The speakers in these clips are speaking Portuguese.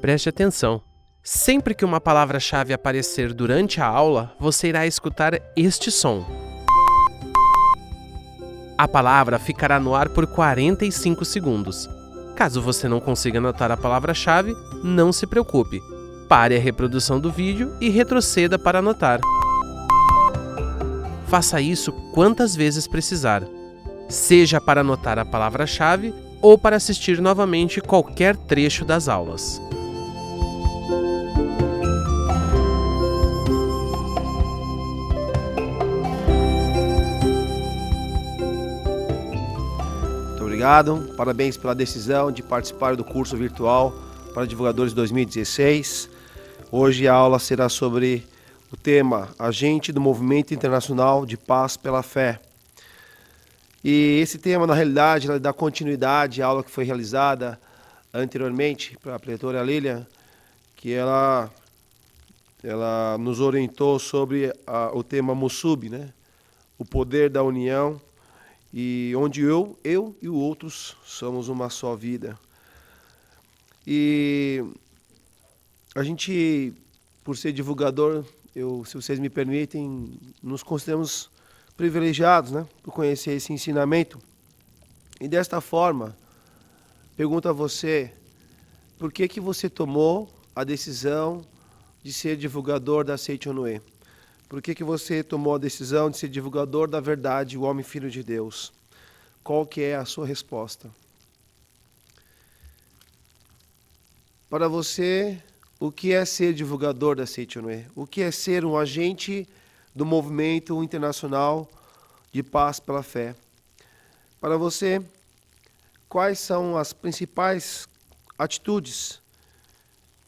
Preste atenção. Sempre que uma palavra-chave aparecer durante a aula, você irá escutar este som. A palavra ficará no ar por 45 segundos. Caso você não consiga anotar a palavra-chave, não se preocupe. Pare a reprodução do vídeo e retroceda para anotar. Faça isso quantas vezes precisar, seja para anotar a palavra-chave ou para assistir novamente qualquer trecho das aulas. Muito obrigado, parabéns pela decisão de participar do curso virtual para divulgadores 2016. Hoje a aula será sobre o tema Agente do Movimento Internacional de Paz pela Fé. E esse tema, na realidade, ela dá continuidade à aula que foi realizada anteriormente para a preletora Lilian, que ela nos orientou sobre o tema MUSUB, né? O poder da união, e onde eu e os outros somos uma só vida. E a gente, por ser divulgador, se vocês me permitem, nos consideramos privilegiados, né, por conhecer esse ensinamento. E desta forma, pergunto a você, por que você tomou a decisão de ser divulgador da Seichonoe? Por que você tomou a decisão de ser divulgador da verdade, o homem filho de Deus? Qual que é a sua resposta? Para você, o que é ser divulgador da Seichonoe? O que é ser um agente do movimento internacional de paz pela fé? Para você, quais são as principais atitudes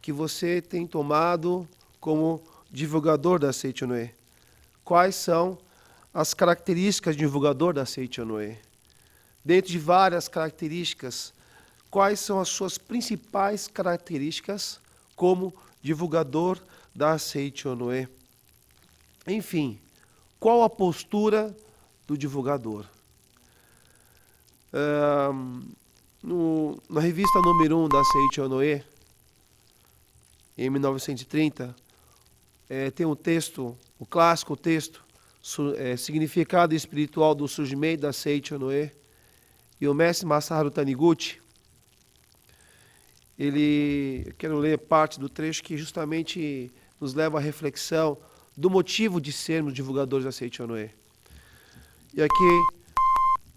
que você tem tomado como divulgador da Seichonoe? Quais são as características de divulgador da Seichonoe? Dentro de várias características, quais são as suas principais características como divulgador da Seichonoe? Enfim, qual a postura do divulgador? Na revista número 1 da Seichonoe, em 1930, tem um texto, o clássico texto, Significado Espiritual do Surgimento da Seichonoe, e o mestre Masaharu Taniguchi, eu quero ler parte do trecho que justamente nos leva à reflexão do motivo de sermos divulgadores da Seichonoe. E aqui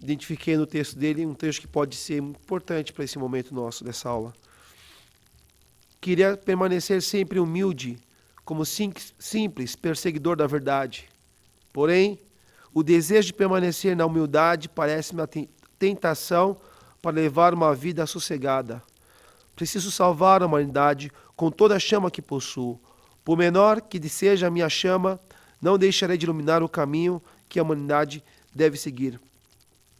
identifiquei no texto dele um trecho que pode ser importante para esse momento nosso dessa aula. Queria permanecer sempre humilde, como simples perseguidor da verdade. Porém, o desejo de permanecer na humildade parece-me a tentação para levar uma vida sossegada. Preciso salvar a humanidade com toda a chama que possuo. Por menor que seja a minha chama, não deixarei de iluminar o caminho que a humanidade deve seguir.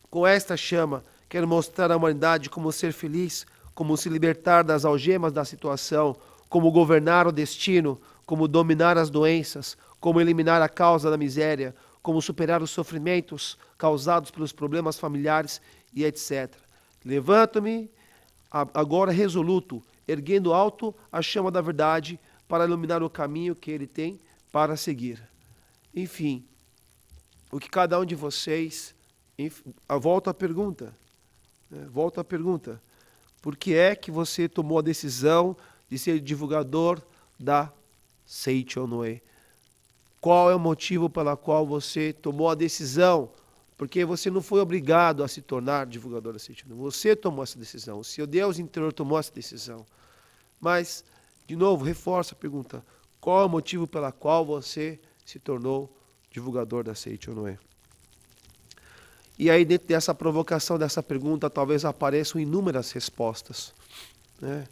Com esta chama, quero mostrar à humanidade como ser feliz, como se libertar das algemas da situação, como governar o destino, como dominar as doenças, como eliminar a causa da miséria, como superar os sofrimentos causados pelos problemas familiares e etc. Levanto-me agora resoluto, erguendo alto a chama da verdade para iluminar o caminho que ele tem para seguir. Enfim, o que cada um de vocês... Volto à pergunta. Por que é que você tomou a decisão de ser divulgador da Seichonoe? Qual é o motivo pelo qual você tomou a decisão? Porque você não foi obrigado a se tornar divulgador da Seichonoe. Você tomou essa decisão. O seu Deus interior tomou essa decisão. Mas, de novo, reforço a pergunta. Qual é o motivo pelo qual você se tornou divulgador da Seichonoe? E aí, dentro dessa provocação, dessa pergunta, talvez apareçam inúmeras respostas, né?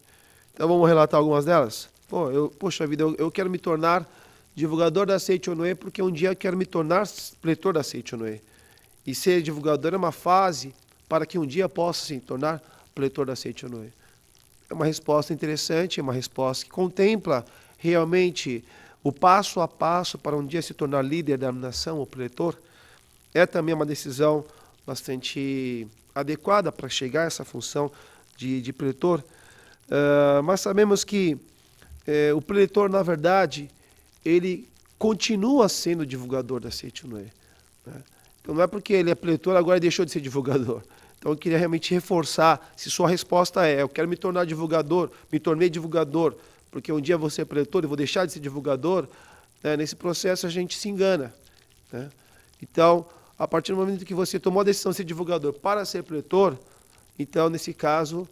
Então, vamos relatar algumas delas? Poxa vida, eu quero me tornar divulgador da Seichonoe porque um dia eu quero me tornar preletor da Seichonoe. E ser divulgador é uma fase para que um dia possa se tornar preletor da Seichonoe. É uma resposta interessante, é uma resposta que contempla realmente o passo a passo para um dia se tornar líder da nação ou preletor. É também uma decisão bastante adequada para chegar a essa função de preletor. Mas sabemos que o preletor, na verdade, ele continua sendo divulgador da Seichonoye, né? Então não é porque ele é preletor, agora deixou de ser divulgador. Então eu queria realmente reforçar, se sua resposta é, eu quero me tornar divulgador, me tornei divulgador, porque um dia vou ser preletor e vou deixar de ser divulgador, né? Nesse processo a gente se engana, né? Então, a partir do momento que você tomou a decisão de ser divulgador para ser preletor, então, nesse caso,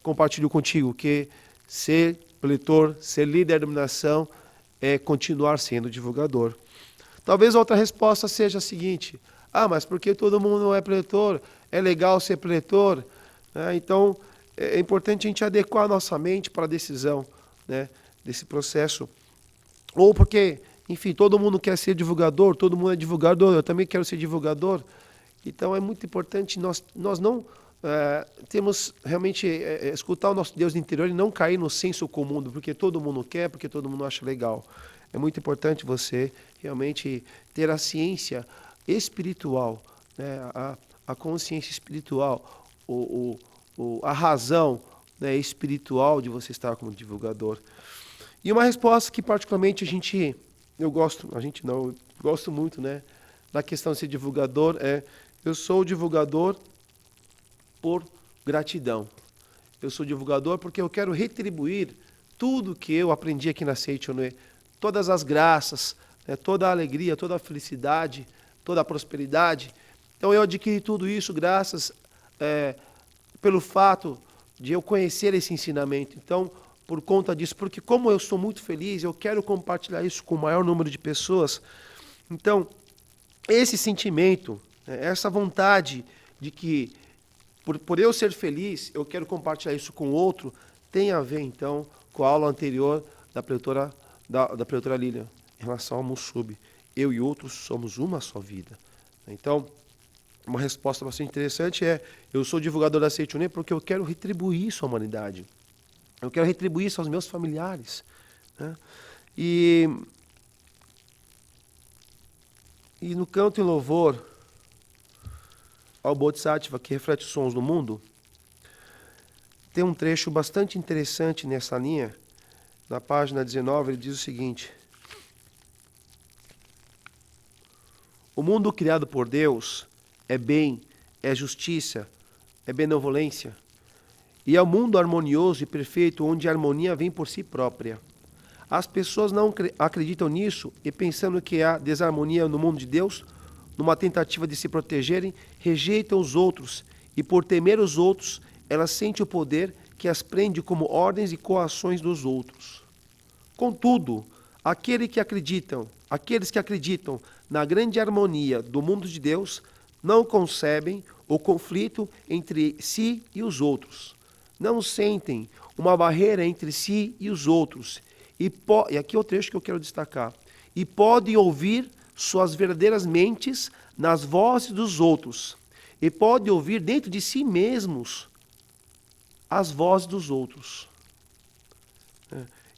compartilho contigo que ser preletor, ser líder da denominação, é continuar sendo divulgador. Talvez a outra resposta seja a seguinte: mas porque todo mundo não é preletor, é legal ser preletor, né? Então, é importante a gente adequar a nossa mente para a decisão, né, desse processo. Ou porque, enfim, todo mundo quer ser divulgador, todo mundo é divulgador, eu também quero ser divulgador. Então, é muito importante nós não temos realmente escutar o nosso Deus interior e não cair no senso comum, porque todo mundo quer, porque todo mundo acha legal. É muito importante você realmente ter a ciência espiritual, né, a consciência espiritual, a razão, né, espiritual de você estar como divulgador. E uma resposta que particularmente eu gosto muito, né, na questão de ser divulgador eu sou divulgador por gratidão. Eu sou divulgador porque eu quero retribuir tudo que eu aprendi aqui na Seichonoye, todas as graças, né, toda a alegria, toda a felicidade, toda a prosperidade. Então eu adquiri tudo isso graças pelo fato de eu conhecer esse ensinamento. Então, por conta disso, porque como eu sou muito feliz, eu quero compartilhar isso com o maior número de pessoas. Então, esse sentimento, essa vontade de que, por eu ser feliz, eu quero compartilhar isso com o outro, tem a ver, então, com a aula anterior da preletora Lilian, em relação ao Mussub. Eu e outros somos uma só vida. Então, uma resposta bastante interessante eu sou divulgador da Seichonoye porque eu quero retribuir isso à humanidade. Eu quero retribuir isso aos meus familiares, né? E no canto em louvor ao Bodhisattva, que reflete os sons do mundo, tem um trecho bastante interessante nessa linha. Na página 19, ele diz o seguinte: o mundo criado por Deus é bem, é justiça, é benevolência. E é um mundo harmonioso e perfeito, onde a harmonia vem por si própria. As pessoas não acreditam nisso e, pensando que há desarmonia no mundo de Deus, numa tentativa de se protegerem, rejeitam os outros e, por temer os outros, elas sentem o poder que as prende como ordens e coações dos outros. Contudo, aqueles que acreditam na grande harmonia do mundo de Deus não concebem o conflito entre si e os outros. Não sentem uma barreira entre si e os outros. E aqui é o trecho que eu quero destacar. E podem ouvir suas verdadeiras mentes nas vozes dos outros. E podem ouvir dentro de si mesmos as vozes dos outros.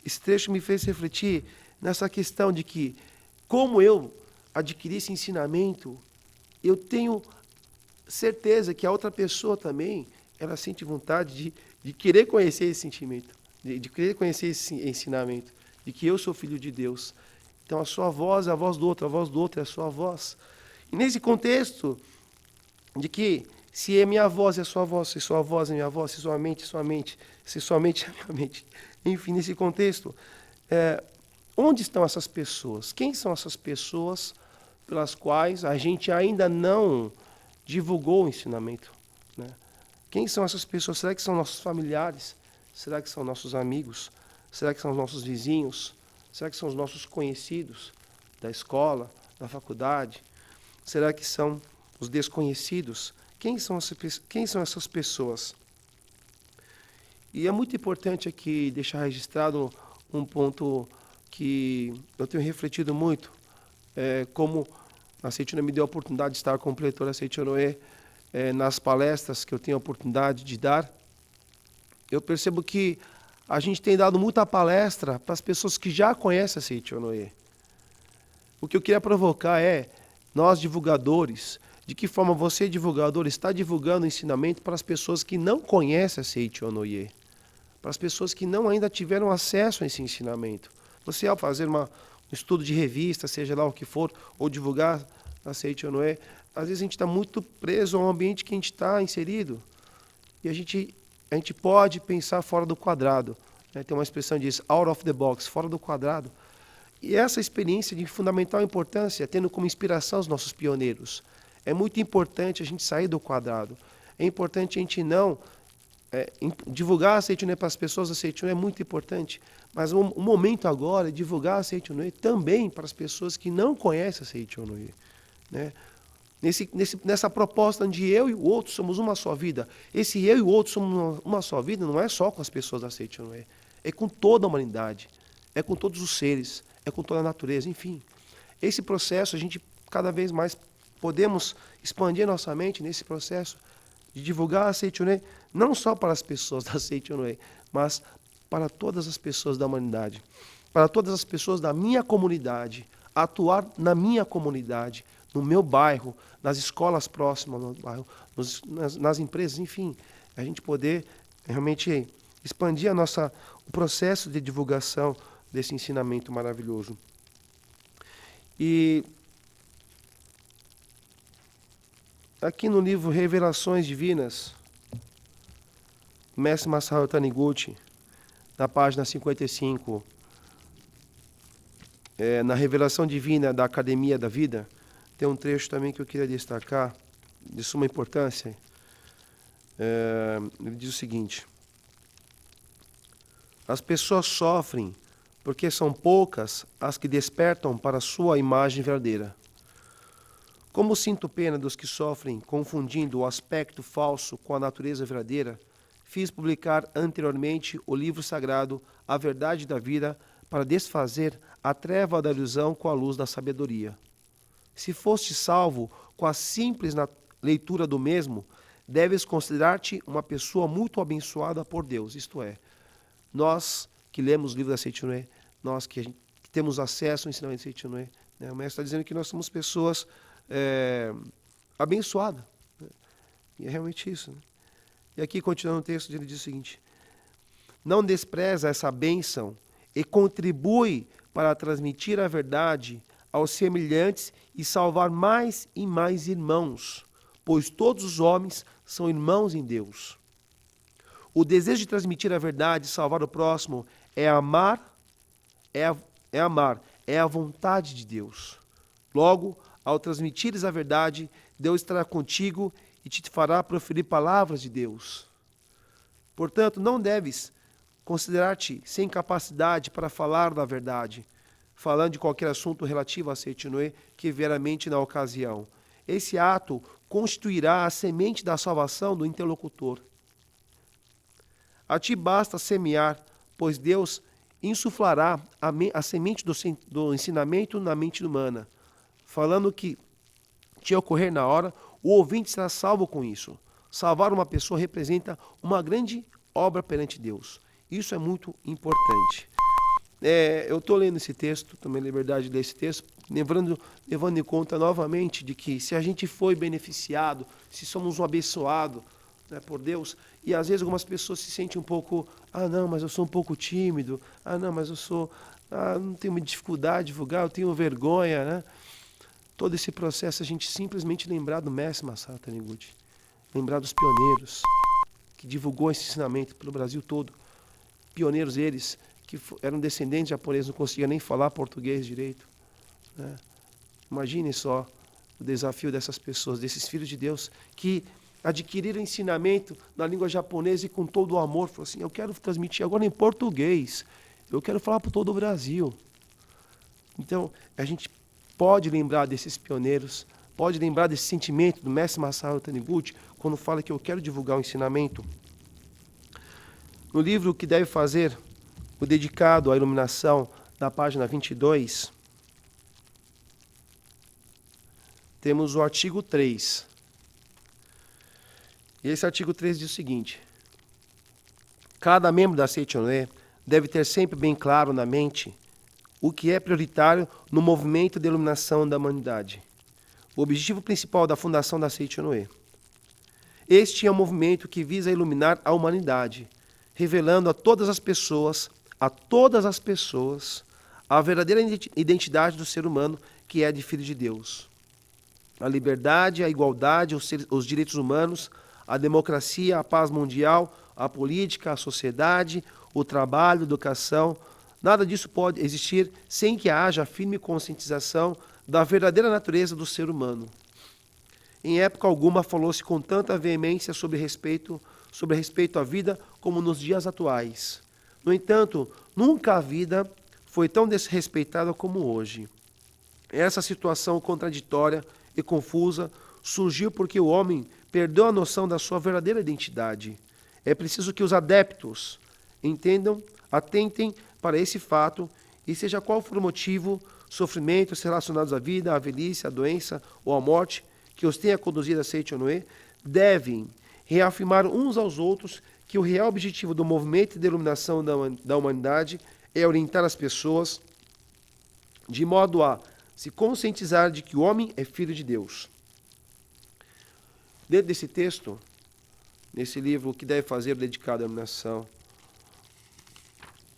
Esse trecho me fez refletir nessa questão de que, como eu adquiri esse ensinamento, eu tenho certeza que a outra pessoa também, ela sente vontade de querer conhecer esse sentimento, de querer conhecer esse ensinamento, de que eu sou filho de Deus. Então a sua voz é a voz do outro é a sua voz. E nesse contexto de que se é minha voz é a sua voz, se sua voz é minha voz, se sua mente é sua mente, se sua mente é minha mente, enfim, nesse contexto, onde estão essas pessoas? Quem são essas pessoas pelas quais a gente ainda não divulgou o ensinamento, né? Quem são essas pessoas? Será que são nossos familiares? Será que são nossos amigos? Será que são os nossos vizinhos? Será que são os nossos conhecidos da escola, da faculdade? Será que são os desconhecidos? Quem são essas pessoas? E é muito importante aqui deixar registrado um ponto que eu tenho refletido muito, como a Seichonoye me deu a oportunidade de estar com o preletor Seichonoye nas palestras que eu tenho a oportunidade de dar. Eu percebo que a gente tem dado muita palestra para as pessoas que já conhecem a Seichonoye. O que eu queria provocar nós divulgadores, de que forma você, divulgador, está divulgando o ensinamento para as pessoas que não conhecem a Seichonoye. para as pessoas que não ainda tiveram acesso a esse ensinamento. Você, ao fazer um estudo de revista, seja lá o que for, ou divulgar Aceite ou Noé, às vezes a gente está muito preso ao ambiente que a gente está inserido. E a gente pode pensar fora do quadrado. Né? Tem uma expressão que diz out of the box, fora do quadrado. E essa experiência de fundamental importância, tendo como inspiração os nossos pioneiros. É muito importante a gente sair do quadrado. É importante a gente não divulgar Aceite ou Noé para as pessoas. Aceite ou Noé é muito importante. Mas o momento agora é divulgar Aceite ou Noé também para as pessoas que não conhecem Aceite ou Noé. Né? Nessa proposta onde eu e o outro somos uma só vida. Esse eu e o outro somos uma só vida não é só com as pessoas da Aceite ou Noé. É com toda a humanidade. É com todos os seres. É com toda a natureza. Enfim, esse processo, a gente cada vez mais podemos expandir nossa mente nesse processo de divulgar Aceite ou Noé, não só para as pessoas da Aceite ou Noé, mas para todas as pessoas da humanidade. Para todas as pessoas da minha comunidade. Atuar na minha comunidade, no meu bairro, nas escolas próximas do bairro, nas empresas, enfim, a gente poder realmente expandir o processo de divulgação desse ensinamento maravilhoso. E aqui no livro Revelações Divinas, Mestre Masaru Taniguchi, na página 55, na Revelação Divina da Academia da Vida, tem um trecho também que eu queria destacar, de suma importância. Ele diz o seguinte: as pessoas sofrem porque são poucas as que despertam para a sua imagem verdadeira. Como sinto pena dos que sofrem confundindo o aspecto falso com a natureza verdadeira, fiz publicar anteriormente o livro sagrado A Verdade da Vida para desfazer a treva da ilusão com a luz da sabedoria. Se foste salvo com a simples leitura do mesmo, deves considerar-te uma pessoa muito abençoada por Deus. Isto é, nós que lemos o livro da Aceite ou Noé, nós que temos acesso ao ensinamento da Aceite ou Noé, né? O mestre está dizendo que nós somos pessoas abençoadas. Né? E é realmente isso. Né? E aqui, continuando o texto, ele diz o seguinte: não despreza essa bênção e contribui para transmitir a verdade aos semelhantes e salvar mais e mais irmãos, pois todos os homens são irmãos em Deus. O desejo de transmitir a verdade e salvar o próximo é amar, é a vontade de Deus. Logo, ao transmitires a verdade, Deus estará contigo e te fará proferir palavras de Deus. Portanto, não deves considerar-te sem capacidade para falar da verdade, falando de qualquer assunto relativo a Aceite ou Noé que vier à mente na ocasião. Esse ato constituirá a semente da salvação do interlocutor. A ti basta semear, pois Deus insuflará a semente do ensinamento na mente humana. Falando que te ocorrer na hora, o ouvinte será salvo com isso. Salvar uma pessoa representa uma grande obra perante Deus. Isso é muito importante. Eu estou lendo esse texto, tomei a liberdade de ler esse texto, levando em conta novamente de que se a gente foi beneficiado, se somos um abençoado, né, por Deus, e às vezes algumas pessoas se sentem um pouco, não, mas eu sou um pouco tímido, não, mas não tenho uma dificuldade de divulgar, eu tenho vergonha, né? Todo esse processo a gente simplesmente lembrar do Mestre Masaru Taniguchi, lembrar dos pioneiros que divulgou esse ensinamento pelo Brasil todo, pioneiros eles que eram descendentes japoneses, não conseguiam nem falar português direito. Né? Imaginem só o desafio dessas pessoas, desses filhos de Deus, que adquiriram ensinamento na língua japonesa e com todo o amor, falaram assim, eu quero transmitir agora em português, eu quero falar para todo o Brasil. Então, a gente pode lembrar desses pioneiros, pode lembrar desse sentimento do Mestre Masaru Taniguchi, quando fala que eu quero divulgar o ensinamento. No livro que deve fazer, o dedicado à iluminação, na página 22, temos o artigo 3. E esse artigo 3 diz o seguinte: cada membro da Aceite ou Noé deve ter sempre bem claro na mente o que é prioritário no movimento de iluminação da humanidade. O objetivo principal da fundação da Aceite ou Noé. Este é um movimento que visa iluminar a humanidade, revelando a todas as pessoas, a verdadeira identidade do ser humano, que é de filho de Deus. A liberdade, a igualdade, os direitos humanos, a democracia, a paz mundial, a política, a sociedade, o trabalho, a educação, nada disso pode existir sem que haja firme conscientização da verdadeira natureza do ser humano. Em época alguma falou-se com tanta veemência sobre respeito à vida como nos dias atuais. No entanto, nunca a vida foi tão desrespeitada como hoje. Essa situação contraditória e confusa surgiu porque o homem perdeu a noção da sua verdadeira identidade. É preciso que os adeptos entendam, atentem para esse fato e seja qual for o motivo, sofrimentos relacionados à vida, à velhice, à doença ou à morte que os tenha conduzido a Seichonoe, devem reafirmar uns aos outros que o real objetivo do movimento de iluminação da humanidade é orientar as pessoas de modo a se conscientizar de que o homem é filho de Deus. Dentro desse texto, nesse livro, o que deve fazer dedicado à iluminação,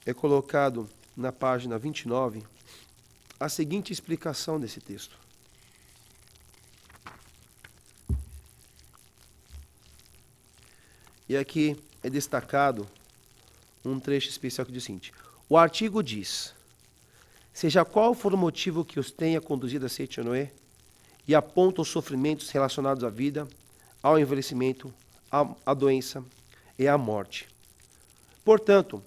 é colocado na página 29 a seguinte explicação desse texto. E aqui é destacado um trecho especial que diz o seguinte: o artigo diz: seja qual for o motivo que os tenha conduzido a Seichonoe, e aponta os sofrimentos relacionados à vida, ao envelhecimento, à doença e à morte. Portanto,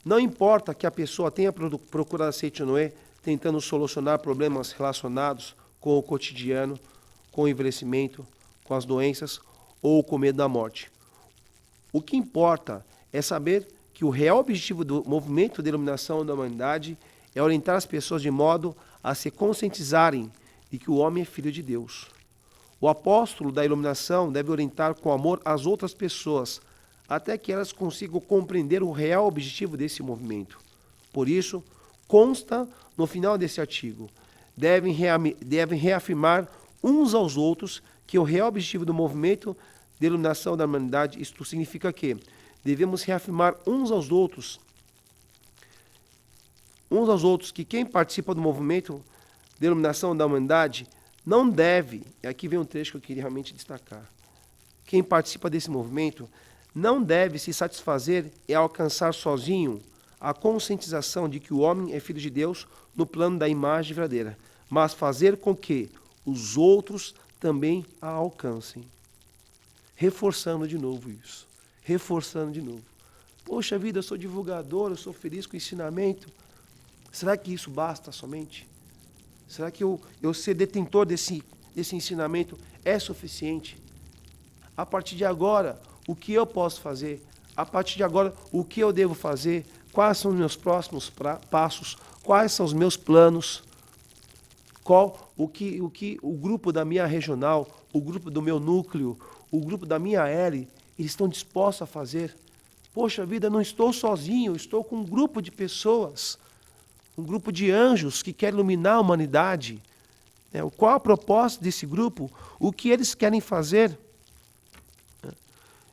não importa que a pessoa tenha procurado a Seichonoe tentando solucionar problemas relacionados com o cotidiano, com o envelhecimento, com as doenças ou com o medo da morte. O que importa é saber que o real objetivo do movimento de iluminação da humanidade é orientar as pessoas de modo a se conscientizarem de que o homem é filho de Deus. O apóstolo da iluminação deve orientar com amor as outras pessoas, até que elas consigam compreender o real objetivo desse movimento. Por isso, consta no final desse artigo, devem reafirmar uns aos outros que o real objetivo do movimento de iluminação da humanidade, isto significa que devemos reafirmar uns aos outros que quem participa do movimento de iluminação da humanidade não deve, e aqui vem um trecho que eu queria realmente destacar, quem participa desse movimento não deve se satisfazer e alcançar sozinho a conscientização de que o homem é filho de Deus no plano da imagem verdadeira, mas fazer com que os outros também a alcancem. Reforçando de novo isso. Reforçando de novo. Poxa vida, eu sou divulgador, eu sou feliz com o ensinamento. Será que isso basta somente? Será que eu ser detentor desse ensinamento é suficiente? A partir de agora, o que eu posso fazer? A partir de agora, o que eu devo fazer? Quais são os meus próximos passos? Quais são os meus planos? O que o grupo da minha regional, o grupo do meu núcleo, o grupo da minha L, eles estão dispostos a fazer? Poxa vida, não estou sozinho, estou com um grupo de pessoas, um grupo de anjos que quer iluminar a humanidade. Qual a proposta desse grupo? O que eles querem fazer?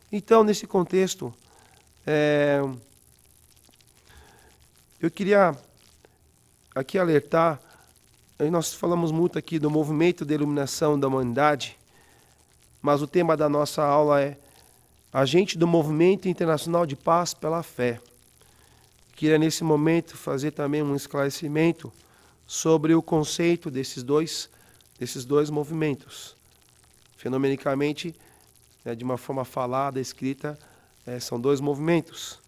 Então, nesse contexto, eu queria aqui alertar, nós falamos muito aqui do movimento de iluminação da humanidade, mas o tema da nossa aula é agente do Movimento Internacional de Paz pela Fé. Queria, nesse momento, fazer também um esclarecimento sobre o conceito desses dois movimentos. Fenomenicamente, de uma forma falada, escrita, são dois movimentos.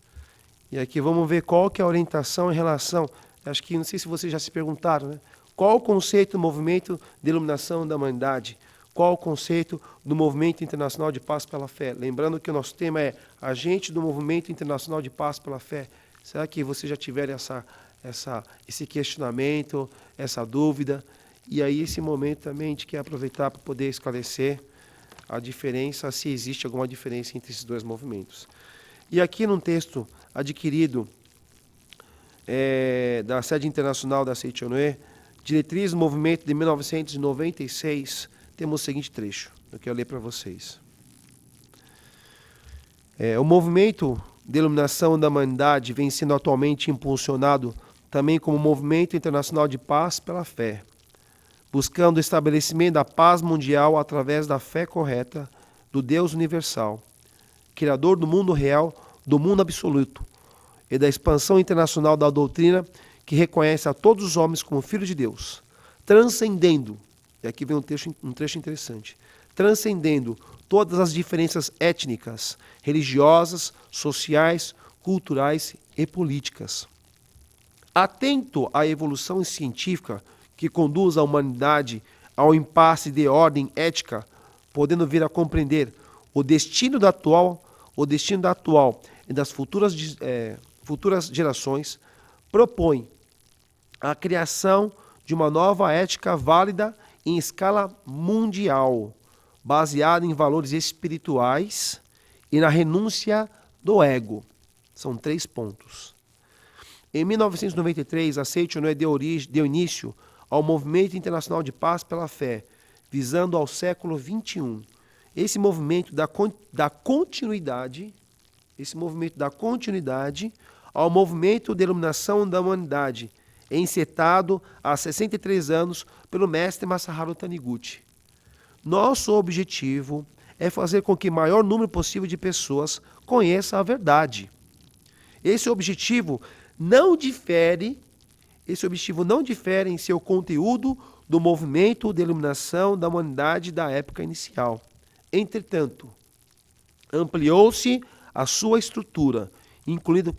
E aqui vamos ver qual que é a orientação em relação, acho que, não sei se vocês já se perguntaram, né? Qual o conceito do movimento de iluminação da humanidade? Qual o conceito do Movimento Internacional de Paz pela Fé? Lembrando que o nosso tema é agente do Movimento Internacional de Paz pela Fé. Será que vocês já tiveram esse questionamento, essa dúvida? E aí, esse momento também a gente quer aproveitar para poder esclarecer a diferença, se existe alguma diferença entre esses dois movimentos. E aqui num texto adquirido da sede internacional da Seichonoe, Diretriz do Movimento de 1996, temos o seguinte trecho, eu quero ler para vocês. O movimento de iluminação da humanidade vem sendo atualmente impulsionado também como movimento internacional de paz pela fé, buscando o estabelecimento da paz mundial através da fé correta do Deus universal, Criador do mundo real, do mundo absoluto, e da expansão internacional da doutrina que reconhece a todos os homens como filhos de Deus, transcendendo, e aqui vem um trecho interessante, transcendendo todas as diferenças étnicas, religiosas, sociais, culturais e políticas. Atento à evolução científica que conduz a humanidade ao impasse de ordem ética, podendo vir a compreender o destino da atual e das futuras gerações, propõe a criação de uma nova ética válida em escala mundial, baseada em valores espirituais e na renúncia do ego. São 3 pontos. Em 1993, a Seichonoye deu início ao Movimento Internacional de Paz pela Fé, visando ao século XXI. Esse movimento dá continuidade ao movimento de iluminação da humanidade, encetado há 63 anos pelo mestre Masaharu Taniguchi. Nosso objetivo é fazer com que o maior número possível de pessoas conheça a verdade. Esse objetivo não difere em seu conteúdo do movimento de iluminação da humanidade da época inicial. Entretanto, ampliou-se a sua estrutura, incluindo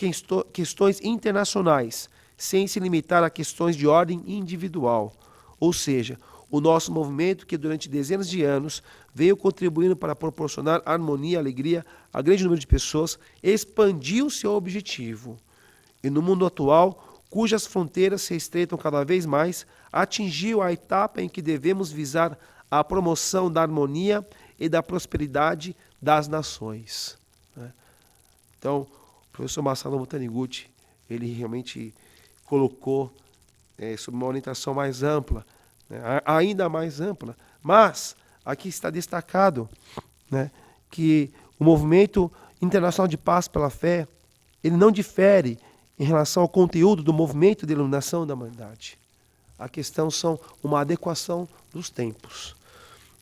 questões internacionais, sem se limitar a questões de ordem individual. Ou seja, o nosso movimento, que durante dezenas de anos veio contribuindo para proporcionar harmonia e alegria a grande número de pessoas, expandiu seu objetivo. E no mundo atual, cujas fronteiras se estreitam cada vez mais, atingiu a etapa em que devemos visar a promoção da harmonia e da prosperidade das nações. Então, o professor Masaharu Taniguchi, ele realmente colocou sob uma orientação mais ampla, ainda mais ampla, mas aqui está destacado, que o movimento internacional de paz pela fé, ele não difere em relação ao conteúdo do movimento de iluminação da humanidade. A questão são uma adequação dos tempos.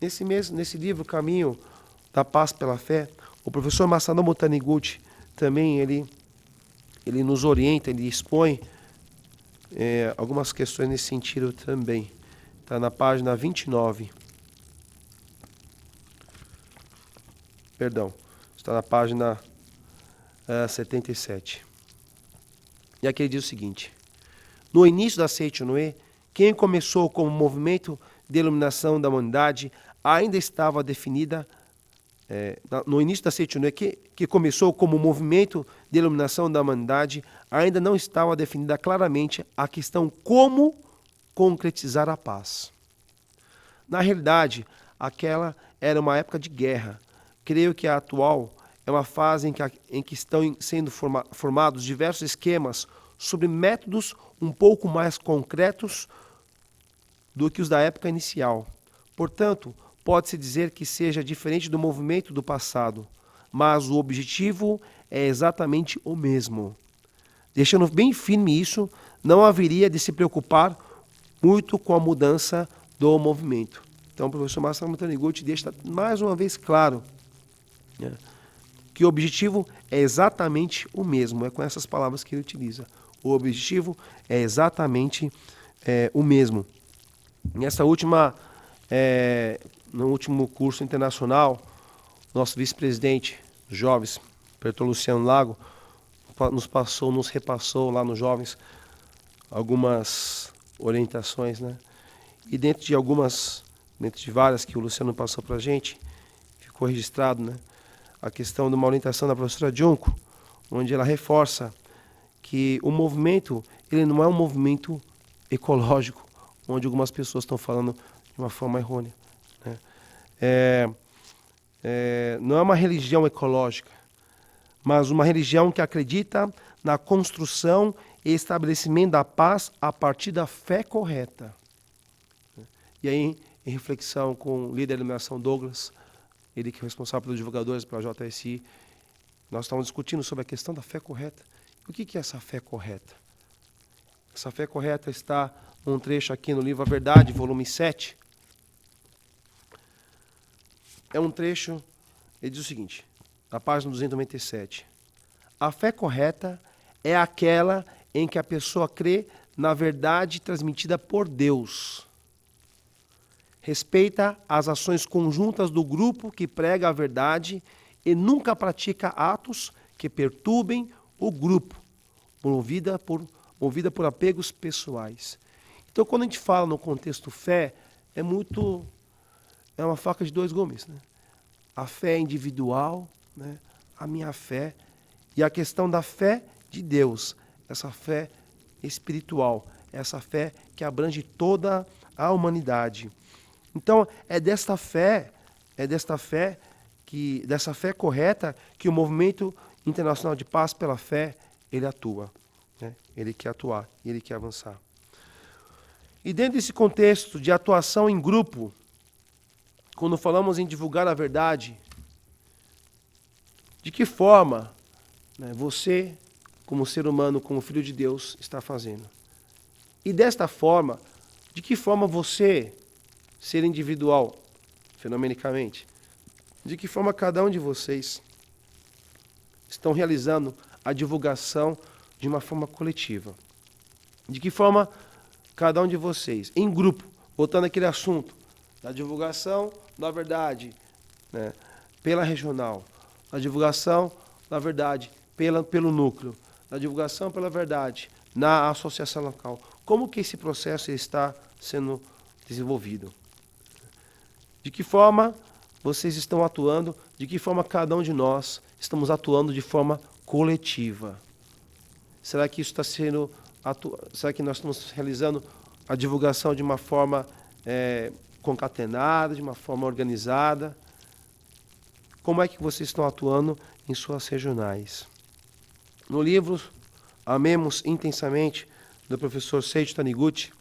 Nesse livro, Caminho da Paz pela Fé, o professor Masaharu Taniguchi também ele nos orienta, ele expõe algumas questões nesse sentido também. Está na página 29. Perdão, está na página 77. E aqui ele diz o seguinte: no início da Seichonoye, quem começou como movimento de iluminação da humanidade ainda estava definida. No início da Seichonoye, que começou como movimento de iluminação da humanidade, ainda não estava definida claramente a questão como concretizar a paz. Na realidade, aquela era uma época de guerra. Creio que a atual é uma fase em que estão sendo formados diversos esquemas sobre métodos um pouco mais concretos do que os da época inicial. Portanto, pode-se dizer que seja diferente do movimento do passado, mas o objetivo é exatamente o mesmo. Deixando bem firme isso, não haveria de se preocupar muito com a mudança do movimento. Então, o professor Masaharu Taniguchi deixa mais uma vez claro que o objetivo é exatamente o mesmo. É com essas palavras que ele utiliza. O objetivo é exatamente o mesmo. Nessa última... no último curso internacional, nosso vice-presidente dos jovens, Bertol Luciano Lago, nos repassou lá nos jovens algumas orientações, E dentro de várias que o Luciano passou para a gente, ficou registrado, a questão de uma orientação da professora Junko, onde ela reforça que o movimento, ele não é um movimento ecológico, onde algumas pessoas estão falando de uma forma errônea. Não é uma religião ecológica, mas uma religião que acredita na construção e estabelecimento da paz a partir da fé correta. E aí, em reflexão com o líder da iluminação Douglas, ele que é responsável pelos divulgadores pela JSI, Nós estamos discutindo sobre a questão da fé correta. O que é essa fé correta? Essa fé correta está num trecho aqui no livro A Verdade, volume 7. É um trecho, ele diz o seguinte, na página 297. A fé correta é aquela em que a pessoa crê na verdade transmitida por Deus. Respeita as ações conjuntas do grupo que prega a verdade e nunca pratica atos que perturbem o grupo, movida por apegos pessoais. Então, quando a gente fala no contexto fé, é uma faca de dois gumes, né? A fé individual, né? A minha fé, e a questão da fé de Deus, essa fé espiritual, essa fé que abrange toda a humanidade. Então, dessa fé correta que o Movimento Internacional de Paz pela Fé, ele atua, né? Ele quer atuar, ele quer avançar. E dentro desse contexto de atuação em grupo, quando falamos em divulgar a verdade, de que forma, né, você, como ser humano, como filho de Deus, está fazendo? E desta forma, de que forma você, ser individual, fenomenicamente, de que forma cada um de vocês estão realizando a divulgação de uma forma coletiva? De que forma cada um de vocês, em grupo, voltando àquele assunto da divulgação da verdade, né, pela regional, a divulgação da verdade pelo núcleo, a divulgação pela verdade na associação local. Como que esse processo está sendo desenvolvido? De que forma vocês estão atuando? De que forma cada um de nós estamos atuando de forma coletiva? Será que isso está sendo... Será que nós estamos realizando a divulgação de uma forma concatenada, de uma forma organizada? Como é que vocês estão atuando em suas regionais? No livro Amemos Intensamente, do professor Seiichi Taniguchi,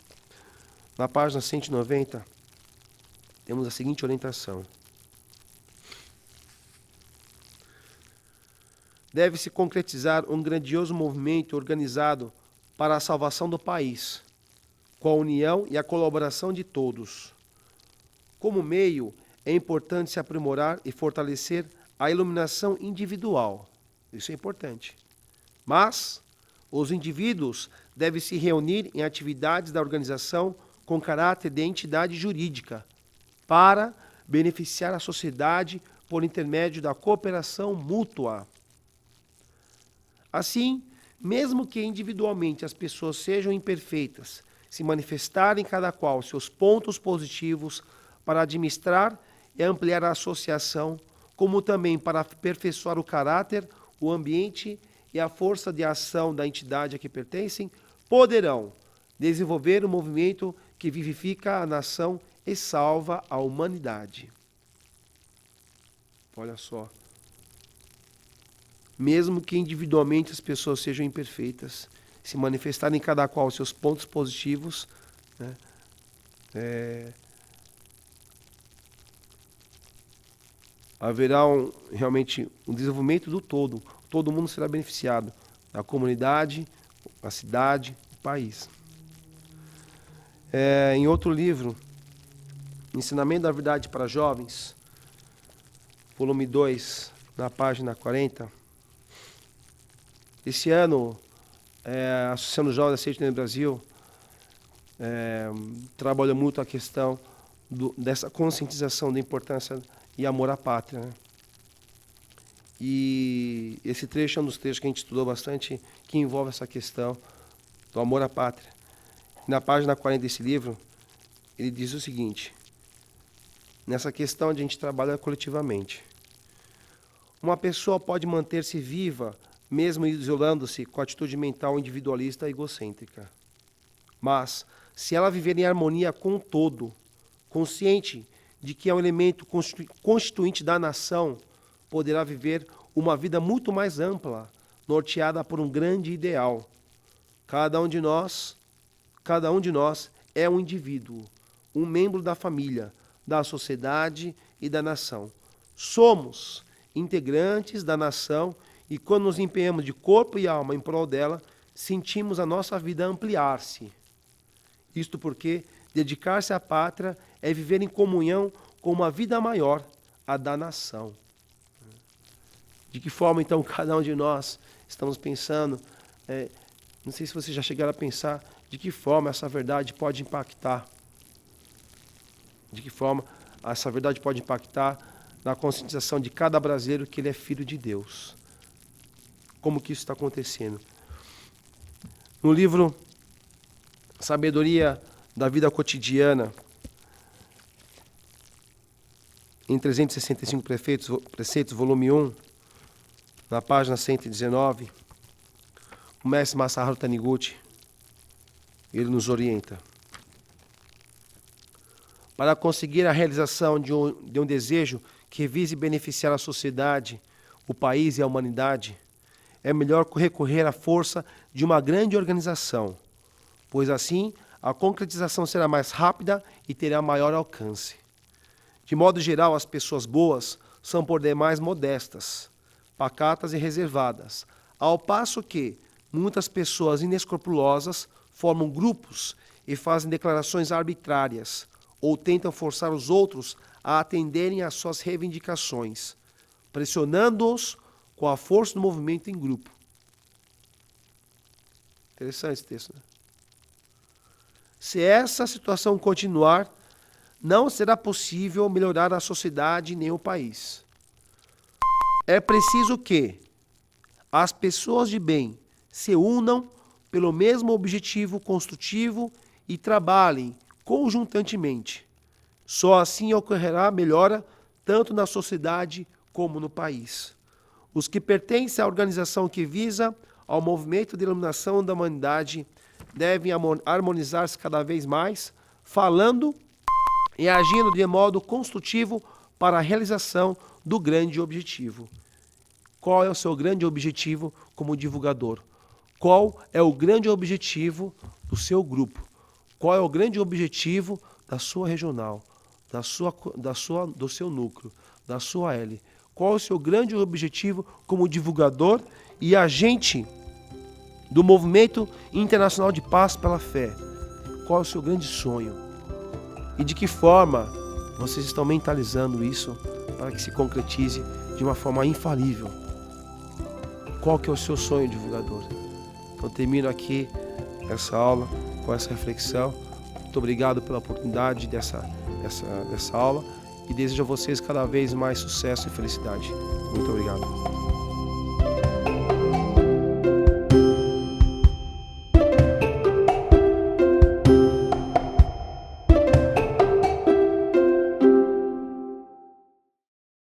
na página 190, temos a seguinte orientação. Deve-se concretizar um grandioso movimento organizado para a salvação do país, com a união e a colaboração de todos. Como meio, é importante se aprimorar e fortalecer a iluminação individual. Isso é importante. Mas os indivíduos devem se reunir em atividades da organização com caráter de entidade jurídica para beneficiar a sociedade por intermédio da cooperação mútua. Assim, mesmo que individualmente as pessoas sejam imperfeitas, se manifestarem cada qual seus pontos positivos para administrar e ampliar a associação, como também para aperfeiçoar o caráter, o ambiente e a força de ação da entidade a que pertencem, poderão desenvolver um movimento que vivifica a nação e salva a humanidade. Olha só. Mesmo que individualmente as pessoas sejam imperfeitas, se manifestarem cada qual seus pontos positivos, né, haverá realmente um desenvolvimento do todo. Todo mundo será beneficiado, a comunidade, a cidade, o país. Em outro livro, Ensinamento da Verdade para Jovens, volume 2, na página 40, esse ano, a Associação dos Jovens da Seite no Brasil trabalha muito a questão dessa conscientização da importância e amor à pátria, né? E esse trecho é um dos trechos que a gente estudou bastante, que envolve essa questão do amor à pátria. Na página 40 desse livro, ele diz o seguinte: nessa questão a gente trabalha coletivamente. Uma pessoa pode manter-se viva, mesmo isolando-se com a atitude mental individualista e egocêntrica. Mas, se ela viver em harmonia com o todo, consciente de que é um elemento constituinte da nação, poderá viver uma vida muito mais ampla, norteada por um grande ideal. Cada um de nós é um indivíduo, um membro da família, da sociedade e da nação. Somos integrantes da nação E quando nos empenhamos de corpo e alma em prol dela, sentimos a nossa vida ampliar-se. Isto porque dedicar-se à pátria é viver em comunhão com uma vida maior, a da nação. De que forma, então, cada um de nós estamos pensando, não sei se vocês já chegaram a pensar, de que forma essa verdade pode impactar, de que forma essa verdade pode impactar na conscientização de cada brasileiro que ele é filho de Deus. Como que isso está acontecendo? No livro Sabedoria da Vida Cotidiana, em 365 preceitos, volume 1, na página 119, o mestre Masaharu Taniguchi, ele nos orienta. Para conseguir a realização de um desejo que vise beneficiar a sociedade, o país e a humanidade, é melhor recorrer à força de uma grande organização, pois assim a concretização será mais rápida e terá maior alcance. De modo geral, as pessoas boas são por demais modestas, pacatas e reservadas, ao passo que muitas pessoas inescrupulosas formam grupos e fazem declarações arbitrárias, ou tentam forçar os outros a atenderem às suas reivindicações, pressionando-os com a força do movimento em grupo. Interessante esse texto, né? Se essa situação continuar, não será possível melhorar a sociedade nem o país. É preciso que as pessoas de bem se unam pelo mesmo objetivo construtivo e trabalhem conjuntamente. Só assim ocorrerá melhora tanto na sociedade como no país. Os que pertencem à organização que visa ao movimento de iluminação da humanidade devem harmonizar-se cada vez mais, falando e agindo de modo construtivo para a realização do grande objetivo. Qual é o seu grande objetivo como divulgador? Qual é o grande objetivo do seu grupo? Qual é o grande objetivo da sua regional, do seu núcleo, da sua L? Qual é o seu grande objetivo como divulgador e agente do movimento internacional de paz pela fé? Qual é o seu grande sonho? E de que forma vocês estão mentalizando isso para que se concretize de uma forma infalível? Qual que é o seu sonho, divulgador? Então termino aqui essa aula com essa reflexão. Muito obrigado pela oportunidade dessa aula e desejo a vocês cada vez mais sucesso e felicidade. Muito obrigado.